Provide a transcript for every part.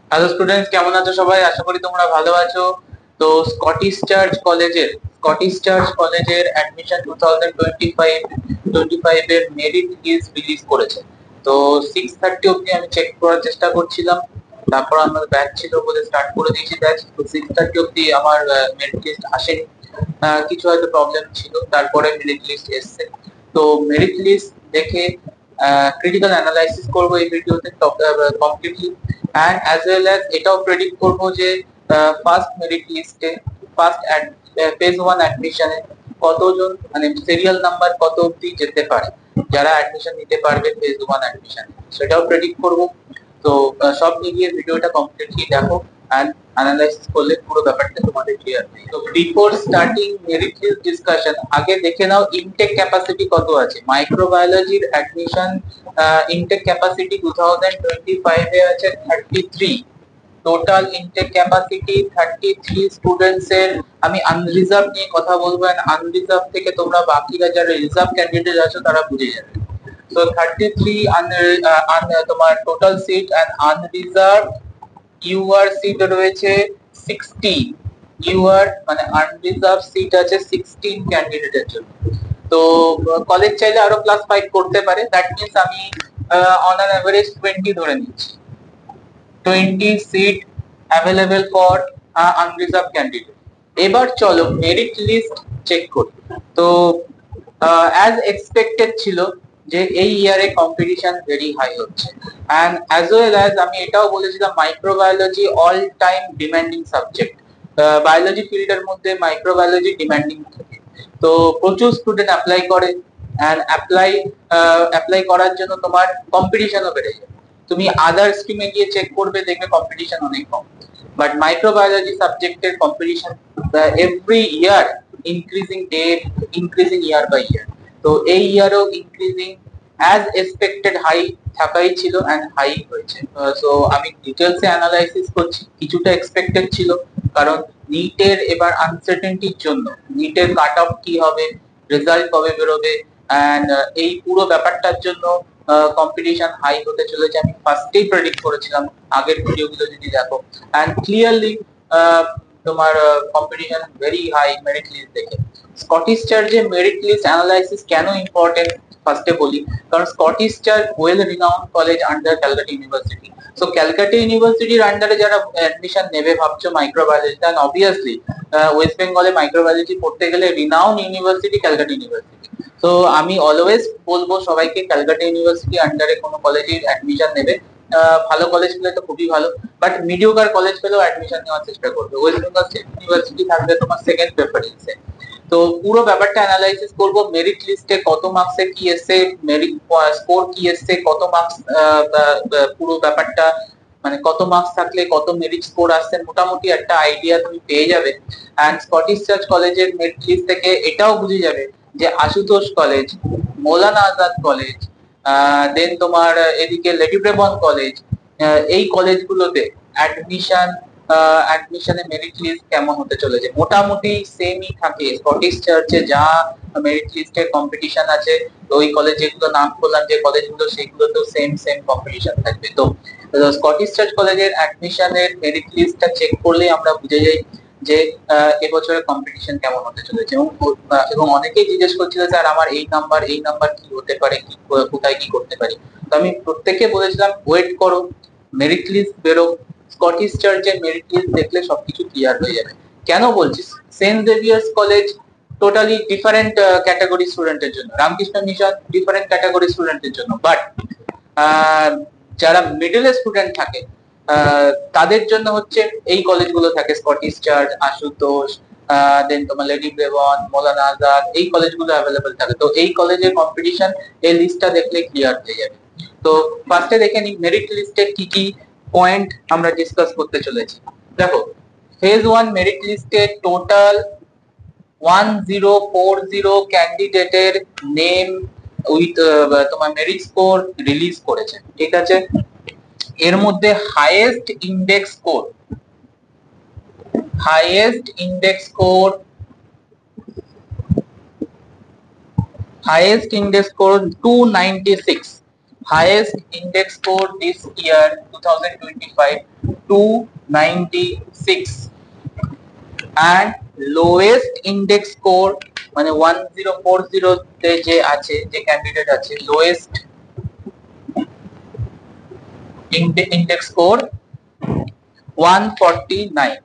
Hello students, কেমন আছো সবাই? আশা করি তোমরা ভালো আছো। তো স্কটিশ চার্চ কলেজের অ্যাডমিশন 2025 এর মেরিট লিস্ট রিলিজ করেছে। তো 6:30 অবধি আমি চেক করার চেষ্টা করছিলাম, তারপর আমার ব্যাচ ছিল বলে স্টার্ট করে দিয়েছি ব্যাচ। তো 6:30 অবধি আমার মেরিট লিস্ট আসেনি। কিছু হয়তো প্রবলেম ছিল, তারপরে মেরিট লিস্ট এসছে। তো মেরিট লিস্ট দেখে ক্রিটিক্যাল অ্যানালাইসিস করবো এই ভিডিওতে completely, and as well as এটাও প্রেডিক্ট করবো যে ফার্স্ট মেরিট লিস্টে ফার্স্ট ফেজ ওয়ান অ্যাডমিশনে কতজন, মানে সিরিয়াল নাম্বার কত অবধি যেতে পারে যারা অ্যাডমিশন নিতে পারবে ফেজ ওয়ান অ্যাডমিশন, সেটাও প্রেডিক্ট করবো। তো সব মিলিয়ে ভিডিওটা কমপ্লিটলি দেখো, অ্যান্ড অ্যানালাইসিস করলে পুরো ব্যাপারটা তোমাদের ক্লিয়ার হবে। তো before starting merit list discussion, আগে দেখে নাও ইনটেক ক্যাপাসিটি কত আছে। মাইক্রোবায়োলজির অ্যাডমিশন ইনটেক ক্যাপাসিটি 2025 এ আছে 33। টোটাল ইনটেক ক্যাপাসিটি 33 স্টুডেন্টস এর। আমি আনরিজার্ভ নিয়ে কথা বলবো, এন্ড আনরিজার্ভ থেকে তোমরা বাকিরা যারা রিজার্ভ ক্যান্ডিডেট আছো তারা বুঝে যাবে। তো 33 তোমার total seat, and unreserved UR seat রয়েছে 16। ইউআর মানে আনরিজার্ভ সিট আছে 16 ক্যান্ডিডেটের জন্য। তো কলেজ চাইলে আরো +5 করতে পারে, দ্যাট মিন্স আমি অন অ্যান এভারেজ 20 ধরে নিচ্ছি। 20 seat available for unreserved candidate. এবার চলো মেরিট লিস্ট চেক করি। তো অ্যাজ এক্সপেক্টেড ছিল যে এই ইয়ারে কম্পিটিশন ভেরি হাই হচ্ছে, অ্যান্ড অ্যাজ ওয়েল অ্যাজ আমি এটাও বলেছিলাম microbiology all time demanding subject. Biology ফিল্ডের মধ্যে মাইক্রোবায়োলজি ডিমান্ডিং থাকে। তো প্রচুর স্টুডেন্ট অ্যাপ্লাই করে, অ্যান্ড অ্যাপ্লাই করার জন্য তোমার কম্পিটিশনও বেড়ে যায়। তুমি আদার স্ট্রিমে গিয়ে চেক করবে, দেখবে কম্পিটিশন অনেক কম, বাট মাইক্রোবায়োলজি সাবজেক্টের competition every year increasing year by year. তো এই ইয়ারও ইনক্রিজিং অ্যাজ এক্সপেক্টেড হাই থাকাই ছিল, অ্যান্ড হাই হয়েছে। সো আমি ডিটেলসে অ্যানালাইসিস করছি। কিছুটা এক্সপেক্টেড ছিল, কারণ নিটের এবার আনসার্টেনটির জন্য নিটের কাট অফ কি হবে, রেজাল্ট কবে বেরোবে, অ্যান্ড এই পুরো ব্যাপারটার জন্য কম্পিটিশন হাই হতে চলেছে। আমি ফার্স্টেই প্রেডিক্ট করেছিলাম আগের ভিডিওগুলো যদি দেখো, অ্যান্ড ক্লিয়ারলি তোমার competition very high merit list দেখে। স্কটিশ চার্চের মেরিট লিস্ট অ্যানালাইসিস কেন ইম্পর্টেন্ট ফার্স্টে বলি, কারণ Scottish Church well renowned college under Calcutta University. So Calcutta ইউনিভার্সিটির আন্ডারে যারা অ্যাডমিশন নেবে ভাবছো মাইক্রোবায়োলজি, দেন অবভিয়াসলি ওয়েস্ট বেঙ্গলে মাইক্রোবায়োলজি পড়তে গেলে রিনাউন্ড ইউনিভার্সিটি ক্যালকাটা ইউনিভার্সিটি। তো আমি অলওয়েজ বলবো সবাইকে ক্যালকাটা ইউনিভার্সিটি আন্ডারে কোনো কলেজে অ্যাডমিশন নেবে। ভালো কলেজ পেলে তো খুবই ভালো, বাট মিডিওকার কলেজ পেলেও অ্যাডমিশন নেওয়ার চেষ্টা করবে। ওয়েস্ট বেঙ্গল স্টেট ইউনিভার্সিটি থাকবে তোমার সেকেন্ড প্রেফারেন্সে। তো পুরো ব্যাপারটা অ্যানালাইসিস করব, মেরিট লিস্টে কত মার্কসে কি এসছে, মেরিট স্কোর কি এসছে, কত মার্কস, পুরো ব্যাপারটা মানে কত মার্কস থাকলে কত মেরিট স্কোর আসছে, মোটামুটি একটা আইডিয়া তুমি পেয়ে যাবে। অ্যান্ড স্কটিশ চার্চ কলেজের মেরিট লিস্ট থেকে এটাও বুঝে যাবে যে আশুতোষ কলেজ, মৌলানা আজাদ কলেজ, দেন তোমার এদিকে লেডি ব্রেবন কলেজ, এই কলেজগুলোতে অ্যাডমিশনের মেরিট লিস্ট কেমন হতে চলেছে। মোটামুটি সেমই থাকে স্কটিশ চার্চে যা মেরিট লিস্টের কম্পিটিশন আছে। তো ওই কলেজ যেগুলো নাম করলাম যে কলেজগুলো, সেগুলো তো সেম কম্পিটিশন থাকবে। তো স্কটিশ চার্চ কলেজের অ্যাডমিশনের মেরিট লিস্টটা চেক করলে আমরা বুঝে যাই যে এবছরের কম্পিটিশন কেমন হতে চলেছে। এবং অনেকেই জিজ্ঞেস করছিল স্যার আমার এই নাম্বার কি হতে পারে, কি কোথায় কি করতে পারি। তো আমি প্রত্যেককে বলেছিলাম ওয়েট করো, মেরিট লিস্ট বেরো, স্কটিশ চার্চের মেরিট লিস্ট দেখলে সবকিছু ক্লিয়ার হয়ে যাবে। কেন বলছি, Saint Xavier's college totally different category স্টুডেন্টের জন্য, রামকৃষ্ণ মিশন ডিফারেন্ট ক্যাটাগরি স্টুডেন্টের জন্য, বাট যারা মিডল স্টুডেন্ট থাকে তাদের জন্য হচ্ছে এই কলেজগুলো থাকে, স্কটিশ চার্চ, আশুতোষ, দেন তোমার লেডি ব্রেবন, মৌলানা আজাদ, এই কলেজগুলো অ্যাভেলেবেল থাকে। তো এই কলেজের কম্পিটিশন এই লিস্টটা দেখলে ক্লিয়ার হয়ে যাবে। তো ফার্স্টে দেখে নিই মেরিট লিস্টে কি কি পয়েন্ট আমরা ডিসকাস করতে চলেছি। দেখো, ফেজ ওয়ান মেরিট লিস্টে টোটাল 1040 ক্যান্ডিডেটের নেম উইথ তোমার মেরিট স্কোর রিলিজ করেছে, ঠিক আছে। এর মধ্যে highest index score 296। highest index score this year 2025 296 and lowest index score মানে 1040 তে যে আছে যে ক্যান্ডিডেট আছে lowest index score 149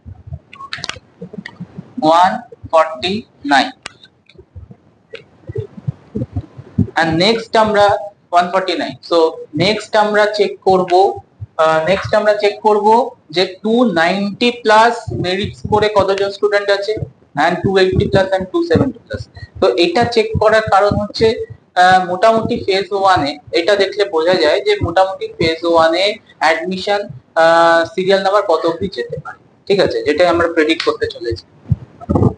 and next আমরা 149 so next আমরা চেক করব যে 290 প্লাস মেরিট স্কোরে কতজন স্টুডেন্ট আছে and 280 প্লাস and 270 প্লাস। তো এটা চেক করার কারণ হচ্ছে মোটামুটি ফেজ 1 এ এটা দেখলে বোঝা যায় যে মোটামুটি ফেজ 1 এ অ্যাডমিশন সিরিয়াল নাম্বার কত অবধি যেতে পারে, ঠিক আছে, যেটা আমরা প্রেডিক্ট করতে চলেছি।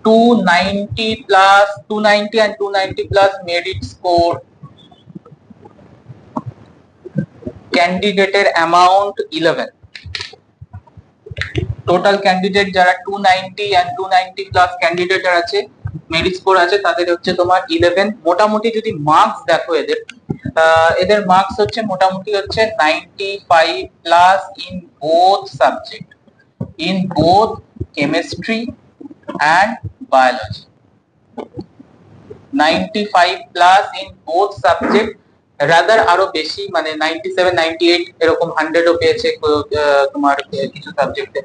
290 plus 290 and 290 plus merit score ক্যান্ডিডেটের অ্যামাউন্ট 11 টোটাল ক্যান্ডিডেট যারা 290 and 290 প্লাস ক্যান্ডিডেট আছে মেরিট স্কোর আছে তাদের হচ্ছে তোমার 11। মোটামুটি যদি মার্কস দেখো এদের মার্কস হচ্ছে মোটামুটি হচ্ছে 95 plus in both subject, in both chemistry and biology 95 plus in both subject rather আরো বেশি মানে 97 98 এরকম 100 ও পেয়েছে তোমার কিছু সাবজেক্টে,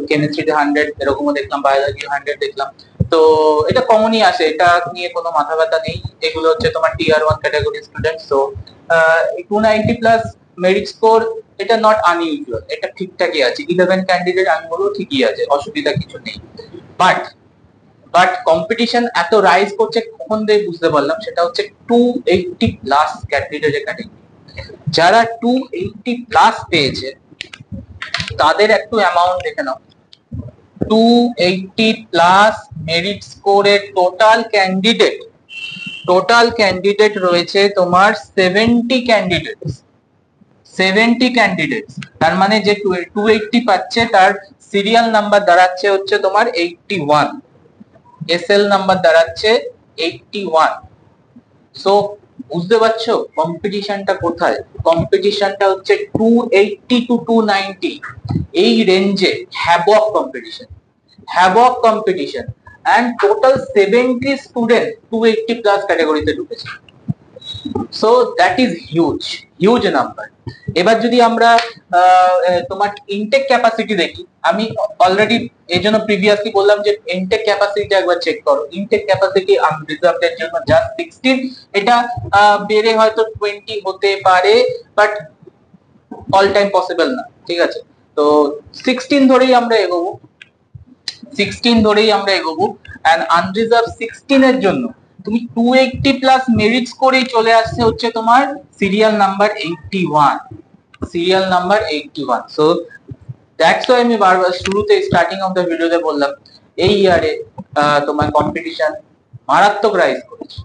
কেমিস্ট্রিতে 100 এরকমও দেখলাম, বায়োলজি 100 দেখলাম। তো এটা কমনই আসে, এটা নিয়ে কোনো মাথা ব্যথা নেই, এগুলো হচ্ছে তোমার টিয়ার 1 category student. So 290 plus merit score এটা নট আনইউজুয়াল, এটা ঠিকঠাকই আছে, 11 ক্যান্ডিডেট আমি বলবো ঠিকই আছে, অসুবিধা কিছু নেই। বাট কম্পিটিশন এত রাইজ করছে কখন দিয়ে বুঝতে পারলাম, সেটা হচ্ছে 280 প্লাস ক্যান্ডিডেটের ক্যাটাগরি। যারা 280 প্লাস পেয়েছে তাদের একটু অ্যামাউন্ট দেখে নাও। 280 প্লাস মেরিট স্কোরের টোটাল ক্যান্ডিডেট রয়েছে তোমার 70 ক্যান্ডিডেটস। তার মানে যে 280 পাচ্ছে তার সিরিয়াল নাম্বার দাঁড়াচ্ছে হচ্ছে তোমার 81, এসএল নাম্বার দাঁড়াচ্ছে 81। সো বুঝতে পারছো কম্পিটিশনটা কোথায়? কম্পিটিশনটা হচ্ছে 280 টু 290 এই রেঞ্জে havoc competition and total 70 student 280 plus ক্যাটাগরিতে ঢুকেছে। So that is huge number. এবার যদি আমরা তোমার ইনটেক ক্যাপাসিটি দেখি, আমি অলরেডি এই জন্য প্রিভিয়াসলি বললাম যে ইনটেক ক্যাপাসিটিটা একবার চেক করো। ইনটেক ক্যাপাসিটি আনরিজার্ভড জন্য জাস্ট 16, এটা বেড়ে হয়তো 20 হতে পারে, বাট অল টাইম পসিবল না, ঠিক আছে। তো 16 ধরেই আমরা এগোবো এন্ড আনরিজার্ভ 16 এর জন্য তুমি 280 প্লাস মেরিটস করেই চলে আসছে হচ্ছে তোমার serial number 81। So that's why আমি বারবার শুরুতে স্টার্টিং অফ দ্য ভিডিওতে বললাম এই ইয়ারে তোমার কম্পিটিশন মারাত্মক রাইজ করেছে,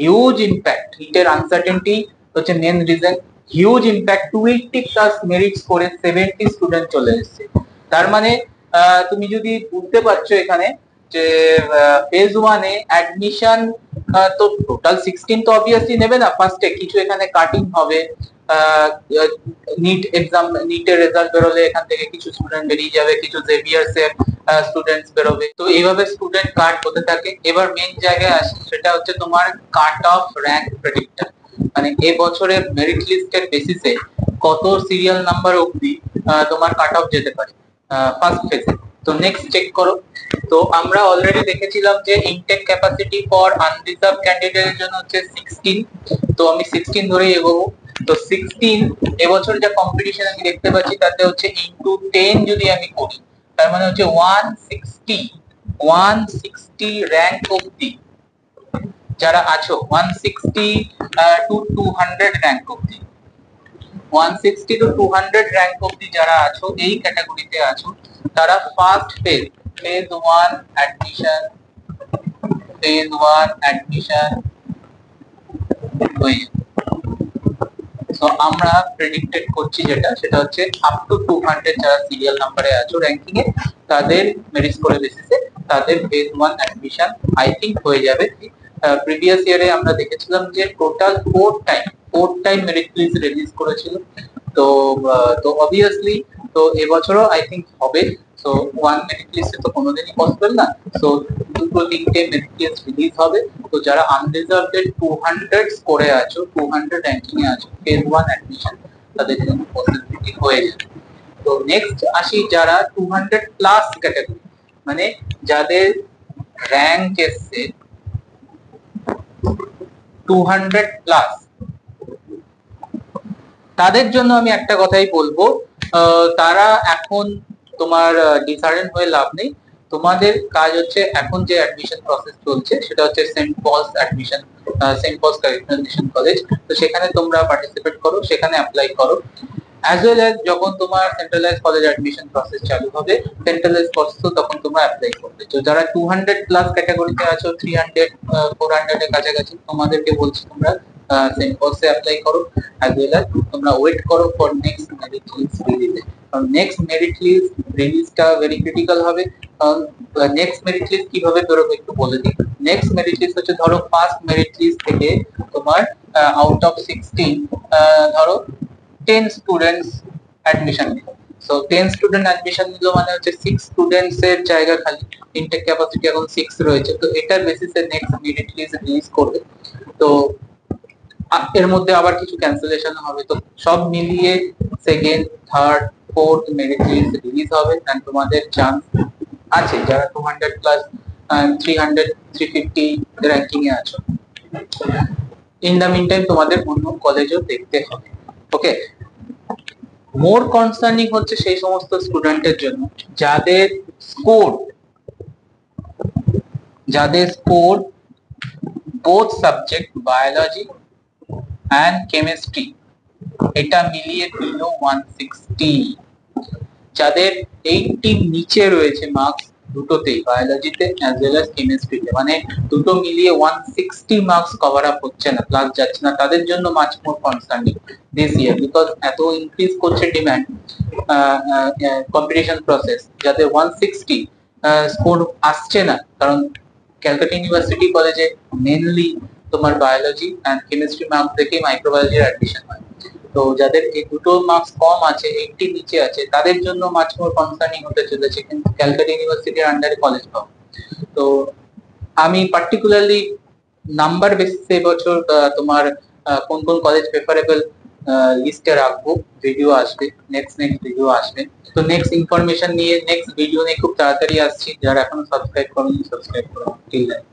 হিউজ ইম্প্যাক্ট। হিটের আনসার্টেনটি হচ্ছে main reason, huge impact. 280 plus merits করে 70 স্টুডেন্ট চলে এসেছে। তার মানে তুমি যদি বুঝতে পারছো এখানে যে ফেজ 1 এ অ্যাডমিশন তো টোটাল 16 তো অবভিয়াসলি নেবে না, ফার্স্টে কিছু এখানে কাটিং হবে, নিটের রেজাল্ট বেরোলে এখান থেকে কিছু স্টুডেন্ট বেরিয়ে যাবে, কিছু জেভিয়ার্স এর স্টুডেন্টস বেরোবে, তো এইভাবে স্টুডেন্ট কাট হতে থাকে। এবার মেন জায়গায় আসে, সেটা হচ্ছে তোমার কাট অফ র্যাঙ্ক প্রেডিক্টর, মানে এবছরের মেরিট লিস্টের বেসিসে কত সিরিয়াল নাম্বার অবধি তোমার কাট অফ যেতে পারে ফার্স্ট ফেজে। তো নেক্সট চেক করো। তো আমরা অলরেডি দেখেছিলাম যে ইনটেক ক্যাপাসিটি ফর আনরিজার্ভ ক্যান্ডিডেটের জন্য হচ্ছে 16, তো আমি 16 ধরেই এগোবো। তো 16 এবছর যা কম্পিটিশন আমি দেখতে পাচ্ছি তাতে হচ্ছে ইনটু 10 যদি আমি করি, তার মানে হচ্ছে 160 র্যাঙ্ক অবধি যারা আছো, 160 টু 200 র্যাঙ্ক অবধি, 160 টু 200 র্যাঙ্ক অবধি যারা আছো, এই ক্যাটাগরিতে আছো, তারা ফার্স্ট ফেজ 1 অ্যাডমিশন হয়ে। সো আমরা প্রেডিক্টেড করছি সেটা হচ্ছে আপ টু 200 যারা সিরিয়াল নাম্বারে আছো র‍্যাঙ্কিং এ, তাদের মেরিট স্কোরের বেসিসে তাদের ফেজ 1 অ্যাডমিশন আই থিংক হয়ে যাবে। প্রিভিয়াস ইয়ারে আমরা দেখেছিলাম যে total 4 time 4th time merit list release করেছিল। তো তো অবভিয়াসলি তো এবছরও আই থিঙ্ক হবে। সো ওয়ান মেরিট লিস্টে তো কোনোদিনই পসিবল না। সো দুটো তিনটে মেরিট লিস্ট রিলিজ হবে। তো যারা আনরিজার্ভড 200 স্কোরে আছো, 200 র্যাঙ্কিং এ আছো, ফেজ 1 অ্যাডমিশন তাদের জন্য পসিবিলিটি হয়ে যাবে। তো নেক্সট আসি যারা 200 প্লাস ক্যাটাগরি, মানে যাদের র্যাঙ্ক এসছে 200 প্লাস, তাদের জন্য আমি একটা কথাই বলবো, তারা এখন তোমার ডিসার্টেন হয়ে লাভ নেই। তোমাদের কাজ হচ্ছে এখন যে অ্যাডমিশন প্রসেস চলছে সেটা হচ্ছে Saint Paul's admission, Saint Paul's correctional mission college. তো সেখানে তোমরা পার্টিসিপেট করো, সেখানে অ্যাপ্লাই করো। অ্যাজ ওয়েল অ্যাজ যখন তোমার সেন্ট্রালাইজ কলেজ অ্যাডমিশন প্রসেস চালু হবে, সেন্ট্রালাইজ প্রসেসও তখন তোমরা অ্যাপ্লাই করবে। তো যারা 200 প্লাস ক্যাটাগরিতে আছো, 300 400 এর কাছাকাছি, তোমাদেরকে বলছি তোমরা সেন্ট পলসে অ্যাপ্লাই করো। অ্যাজ ওয়েল অ্যাজ তোমরা ওয়েট করো ফর নেক্সট মেরিট লিস্ট রিলিজে। কারণ নেক্সট মেরিট লিস্ট রিলিজটা ভেরি ক্রিটিক্যাল হবে। কারণ নেক্সট মেরিট লিস্ট কিভাবে বেরোবে একটু বলে দিই। নেক্সট মেরিট লিস্ট হচ্ছে, ধরো ফার্স্ট মেরিট লিস্ট থেকে তোমার আউট অফ 16 ধরো 10 স্টুডেন্টস অ্যাডমিশন নিল। সো 10 স্টুডেন্ট অ্যাডমিশন নিল মানে হচ্ছে 6 স্টুডেন্টস এর জায়গা খালি, ইনটেক ক্যাপাসিটি এখন 6 রয়েছে। তো এটার বেসিসে নেক্সট মেরিট লিস্ট রিলিজ করবে। তো এর মধ্যে আবার কিছু ক্যান্সেলেশন হবে। তো সব মিলিয়ে second, third, fourth merit list release হবে। এন্ড তোমাদের চান্স আছে যারা 200 প্লাস 300 350 র্যাঙ্কিং এ আছো। ইন দ্য মিন টাইম তোমাদের অন্য কলেজও দেখতে হবে। ওকে, মোর কনসার্নিং হচ্ছে সেই সমস্ত স্টুডেন্টের জন্য যাদের score both subject biology and chemistry এটা মিলিয়ে বিলো 160, যাদের 80 নিচে রয়েছে মার্কস দুটোতেই, বায়োলজিতে অ্যাজ ওয়েল অ্যাজ কেমিস্ট্রিতে, মানে দুটো মিলিয়ে 160 মার্কস কভার আপ হচ্ছে না, প্লাস যাচ্ছে না, তাদের জন্য much more concerning this year. Because এত ইনক্রিজ করছে ডিমান্ড, কম্পিটিশন প্রসেস, যাদের 160 স্কোর আসছে না। কারণ ক্যালকাটা ইউনিভার্সিটি কলেজে মেনলি তোমার বায়োলজি অ্যান্ড কেমিস্ট্রি মার্কস দেখে মাইক্রোবায়োলজির অ্যাডমিশন হয়। তো যাদের এই দুটো মার্কস কম আছে, 80 নিচে আছে, তাদের জন্য মাছ মোর কনসার্নিং হতে চলেছে কিন্তু ক্যালকাটা ইউনিভার্সিটির আন্ডারে কলেজ পাবো। তো আমি পার্টিকুলারলি নাম্বার বেসিসে এবছর তোমার কোন কোন কলেজ প্রেফারেবল লিস্টে রাখবো, ভিডিও আসবে, নেক্সট ভিডিও আসবে। তো নেক্সট ইনফরমেশন নিয়ে, নেক্সট ভিডিও নিয়ে খুব তাড়াতাড়ি আসছি। যারা এখনো সাবস্ক্রাইব করেনি সাবস্ক্রাইব করো। ঠিক আছে।